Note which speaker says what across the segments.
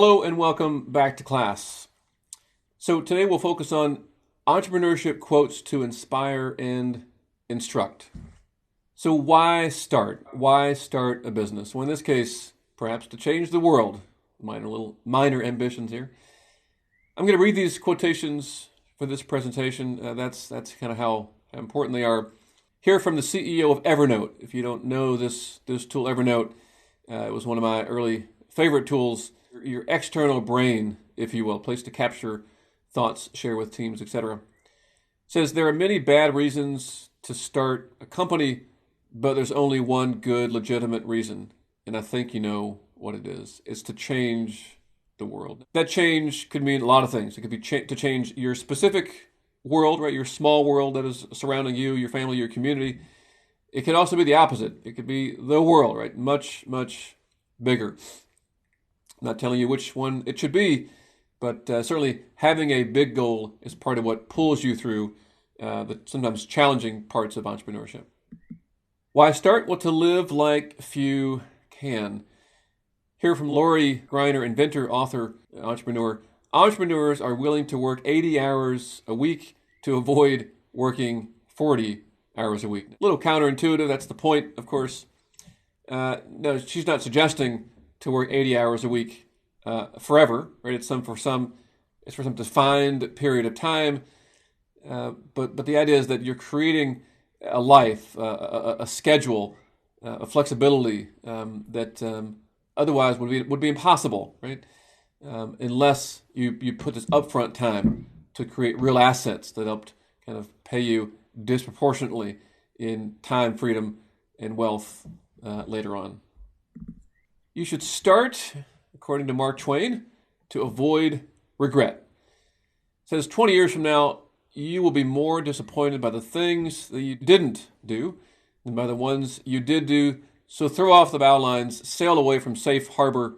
Speaker 1: Hello and welcome back to class. So today we'll focus on entrepreneurship quotes to inspire and instruct. So why start? Why start a business? Well, in this case, perhaps to change the world. Minor ambitions here. I'm going to read these quotations for this presentation. That's kind of how important they are. Here from the CEO of Evernote. If you don't know this tool, Evernote, it was one of my early favorite tools. Your external brain, if you will, place to capture thoughts, share with teams, etc. Says there are many bad reasons to start a company, but there's only one good, legitimate reason, and I think you know what it is. It's to change the world. That change could mean a lot of things. It could be to change your specific world, right? Your small world that is surrounding you, your family, your community. It could also be the opposite. It could be the world, right? Much, much bigger. I'm not telling you which one it should be, but certainly having a big goal is part of what pulls you through the sometimes challenging parts of entrepreneurship. Why start? Well, to live like few can. Here from Lori Greiner, inventor, author, entrepreneur. Entrepreneurs are willing to work 80 hours a week to avoid working 40 hours a week. A little counterintuitive, that's the point, of course. No, she's not suggesting to work 80 hours a week forever, right? It's for some defined period of time. But the idea is that you're creating a life, a schedule, a flexibility that otherwise would be impossible, right? Unless you put this upfront time to create real assets that helped kind of pay you disproportionately in time, freedom, and wealth later on. You should start, according to Mark Twain, to avoid regret. It says 20 years from now, you will be more disappointed by the things that you didn't do than by the ones you did do. So throw off the bow lines, sail away from safe harbor,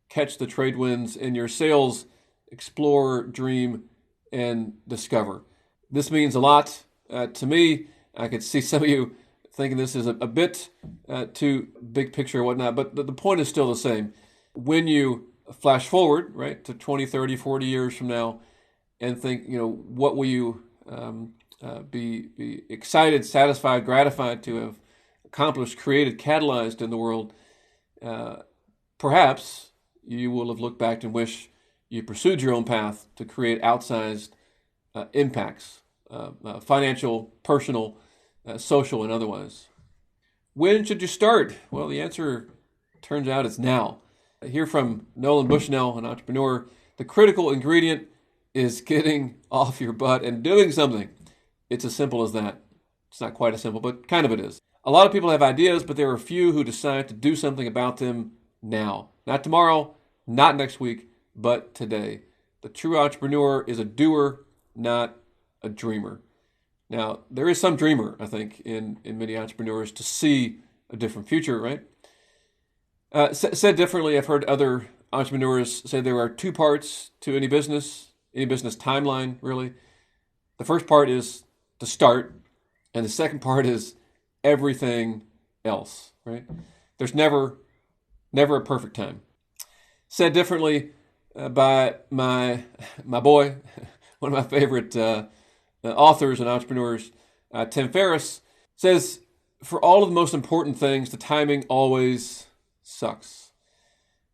Speaker 1: catch the trade winds in your sails, explore, dream, and discover. This means a lot to me. I could see some of you thinking this is a bit too big picture or whatnot, but the point is still the same. When you flash forward, right, to 20, 30, 40 years from now and think, what will you be excited, satisfied, gratified to have accomplished, created, catalyzed in the world, perhaps you will have looked back and wish you pursued your own path to create outsized impacts, financial, personal, social, and otherwise. When should you start? Well, the answer turns out it's now. I hear from Nolan Bushnell, an entrepreneur, the critical ingredient is getting off your butt and doing something. It's as simple as that. It's not quite as simple, but kind of it is. A lot of people have ideas, but there are a few who decide to do something about them now. Not tomorrow, not next week, but today. The true entrepreneur is a doer, not a dreamer. Now, there is some dreamer, I think, in many entrepreneurs to see a different future, right? Said differently, I've heard other entrepreneurs say there are two parts to any business timeline, really. The first part is to start, and the second part is everything else, right? There's never a perfect time. Said differently by my boy, one of my favorite authors and entrepreneurs, Tim Ferriss, says, for all of the most important things, the timing always sucks.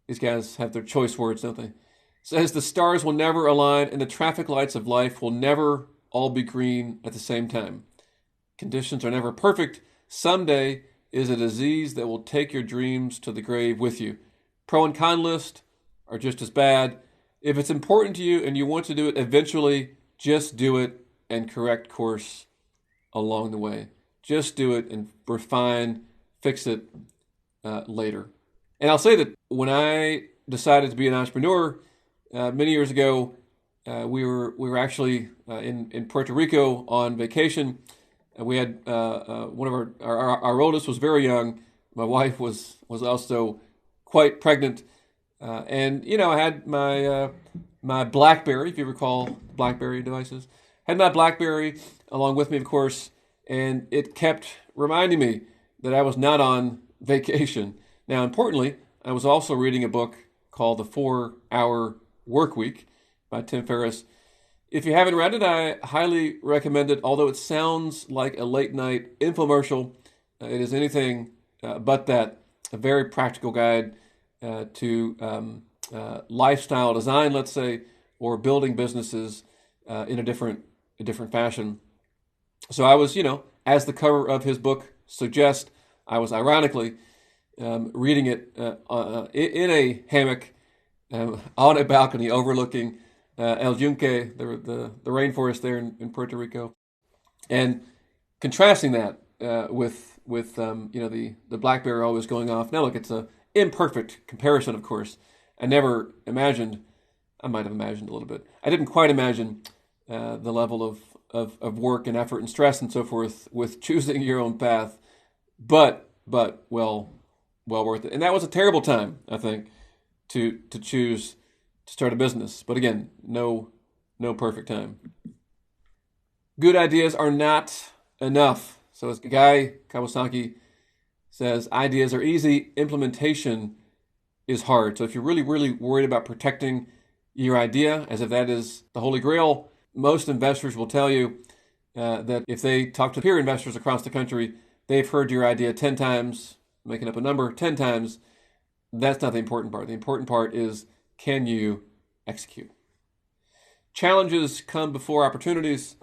Speaker 1: These guys have their choice words, don't they? Says the stars will never align and the traffic lights of life will never all be green at the same time. Conditions are never perfect. Someday is a disease that will take your dreams to the grave with you. Pro and con list are just as bad. If it's important to you and you want to do it eventually, just do it and correct course along the way. Just do it and refine, fix it later. And I'll say that when I decided to be an entrepreneur many years ago, we were actually in Puerto Rico on vacation. We had one of our oldest was very young. My wife was also quite pregnant, and I had my BlackBerry, if you recall BlackBerry devices. Had my BlackBerry along with me, of course, and it kept reminding me that I was not on vacation. Now, importantly, I was also reading a book called The 4-Hour Work Week by Tim Ferriss. If you haven't read it, I highly recommend it. Although it sounds like a late night infomercial, it is anything but that. A very practical guide to lifestyle design, let's say, or building businesses in a different fashion. So I was, as the cover of his book suggests, I was ironically reading it in a hammock on a balcony overlooking El Yunque, the rainforest there in Puerto Rico, and contrasting that with the BlackBerry always going off. Now look, it's an imperfect comparison, of course. I never imagined. I might have imagined a little bit. I didn't quite imagine the level of work and effort and stress and so forth with choosing your own path, but well worth it. And that was a terrible time, I think, to choose to start a business. But again, no perfect time. Good ideas are not enough. So as Guy Kawasaki says, ideas are easy, implementation is hard. So if you're really, really worried about protecting your idea, as if that is the holy grail, most investors will tell you that if they talk to peer investors across the country, they've heard your idea 10 times, making up a number, 10 times. That's not the important part. The important part is, can you execute? Challenges come before opportunities.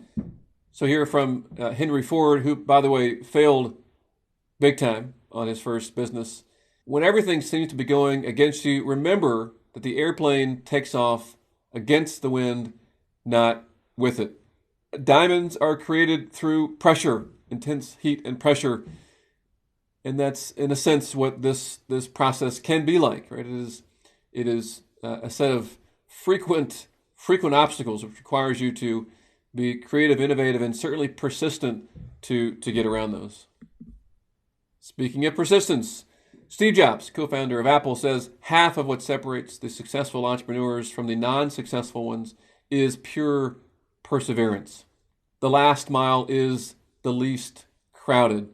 Speaker 1: So here from Henry Ford, who, by the way, failed big time on his first business. When everything seems to be going against you, remember that the airplane takes off against the wind, not with it. Diamonds are created through pressure, intense heat and pressure. And that's, in a sense, what this process can be like, right? It is a set of frequent obstacles, which requires you to be creative, innovative, and certainly persistent to get around those. Speaking of persistence, Steve Jobs, co-founder of Apple, says half of what separates the successful entrepreneurs from the non-successful ones is pure perseverance. The last mile is the least crowded.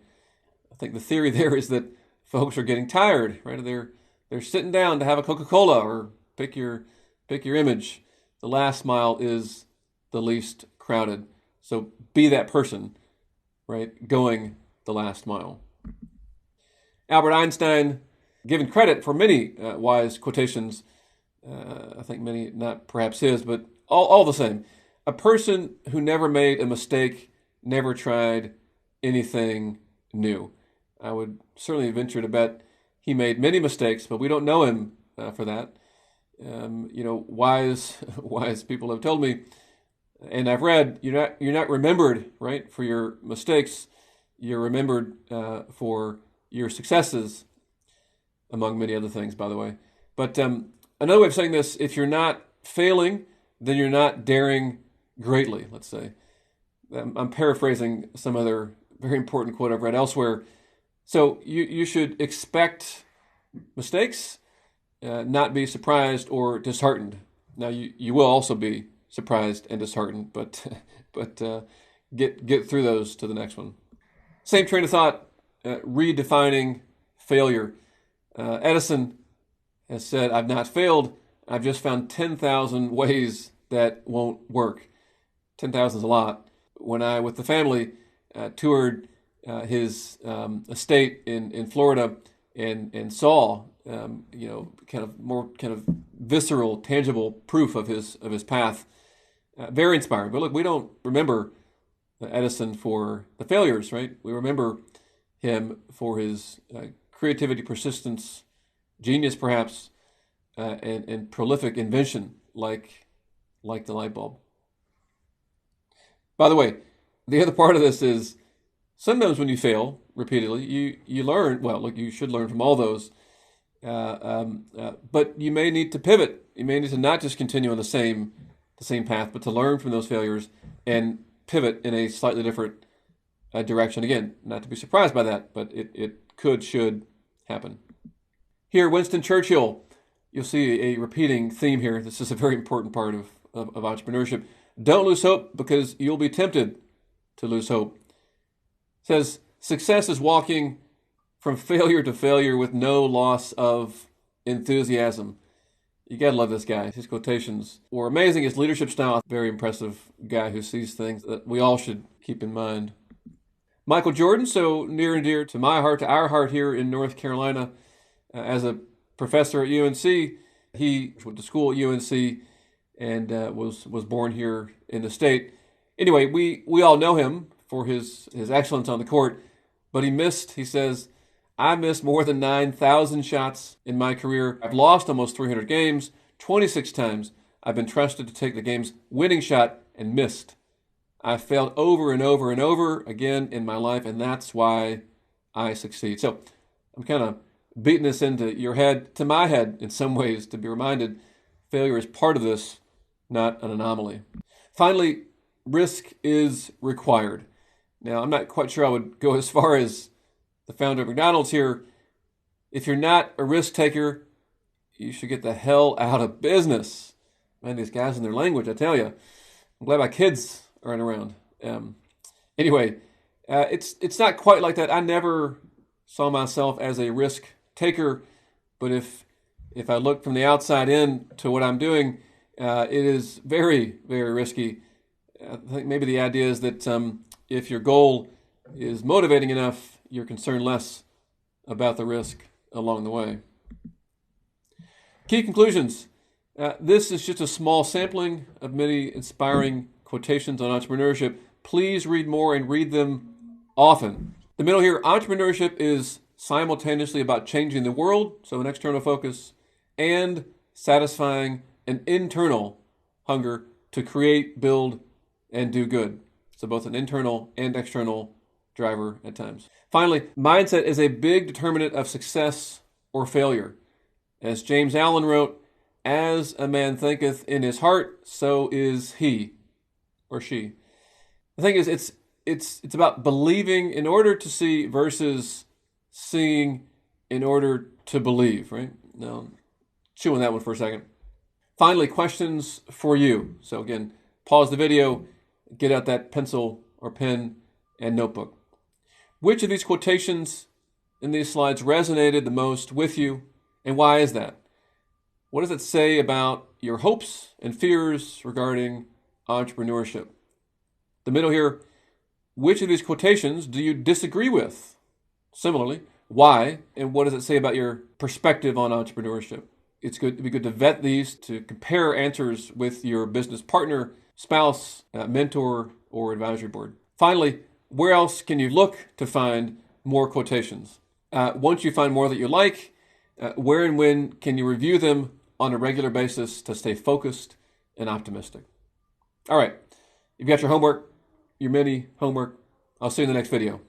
Speaker 1: I think the theory there is that folks are getting tired, right? They're sitting down to have a Coca-Cola or pick your image. The last mile is the least crowded. So be that person, right? Going the last mile. Albert Einstein, given credit for many wise quotations, I think many, not perhaps his, but all the same. A person who never made a mistake never tried anything new. I would certainly venture to bet he made many mistakes, but we don't know him for that. Wise people have told me, and I've read, you're not remembered, right, for your mistakes. You're remembered for your successes, among many other things, by the way. But another way of saying this, if you're not failing, then you're not daring greatly, let's say. I'm paraphrasing some other very important quote I've read elsewhere. So you should expect mistakes, not be surprised or disheartened. Now you will also be surprised and disheartened, but get through those to the next one. Same train of thought, redefining failure. Edison has said, "I've not failed. I've just found 10,000 ways that won't work." 10,000 is a lot. When I, with the family, toured his estate in Florida and saw, kind of visceral, tangible proof of his path, very inspiring. But look, we don't remember Edison for the failures, right? We remember him for his creativity, persistence, genius, perhaps, and prolific invention, like the light bulb. By the way, the other part of this is sometimes when you fail repeatedly, you learn. Well, look, you should learn from all those, but you may need to pivot. You may need to not just continue on the same path, but to learn from those failures and pivot in a slightly different direction. Again, not to be surprised by that, but it should happen. Here, Winston Churchill, you'll see a repeating theme here. This is a very important part of entrepreneurship. Don't lose hope because you'll be tempted to lose hope. It says, success is walking from failure to failure with no loss of enthusiasm. You gotta love this guy. His quotations were amazing. His leadership style, very impressive guy who sees things that we all should keep in mind. Michael Jordan, so near and dear to my heart, to our heart here in North Carolina. As a professor at UNC, he went to school at UNC and was born here in the state. Anyway, we all know him for his excellence on the court, but he says, I missed more than 9,000 shots in my career. I've lost almost 300 games. 26 times I've been trusted to take the game's winning shot and missed. I've failed over and over and over again in my life, and that's why I succeed. So I'm kind of beating this into your head, to my head in some ways, to be reminded failure is part of this, not an anomaly. Finally, risk is required. Now, I'm not quite sure I would go as far as the founder of McDonald's here. If you're not a risk taker, you should get the hell out of business. Man, these guys and their language, I tell you. I'm glad my kids aren't around. Anyway, it's not quite like that. I never saw myself as a risk taker, but if I look from the outside in to what I'm doing, it is very, very risky. I think maybe the idea is that if your goal is motivating enough, you're concerned less about the risk along the way. Key conclusions. This is just a small sampling of many inspiring quotations on entrepreneurship. Please read more and read them often. The middle here, entrepreneurship is simultaneously about changing the world, so an external focus, and satisfying an internal hunger to create, build, and do good. So both an internal and external driver at times. Finally, mindset is a big determinant of success or failure. As James Allen wrote, as a man thinketh in his heart, so is he or she. The thing is, it's about believing in order to see versus seeing in order to believe, right? Now, chew on that one for a second. Finally, questions for you. So again, pause the video, get out that pencil or pen and notebook. Which of these quotations in these slides resonated the most with you, and why is that? What does it say about your hopes and fears regarding entrepreneurship? The middle here, which of these quotations do you disagree with? Similarly, why, and what does it say about your perspective on entrepreneurship? It'd be good to vet these, to compare answers with your business partner, spouse, mentor, or advisory board. Finally, where else can you look to find more quotations? Once you find more that you like, where and when can you review them on a regular basis to stay focused and optimistic? All right, you've got your homework, your mini homework. I'll see you in the next video.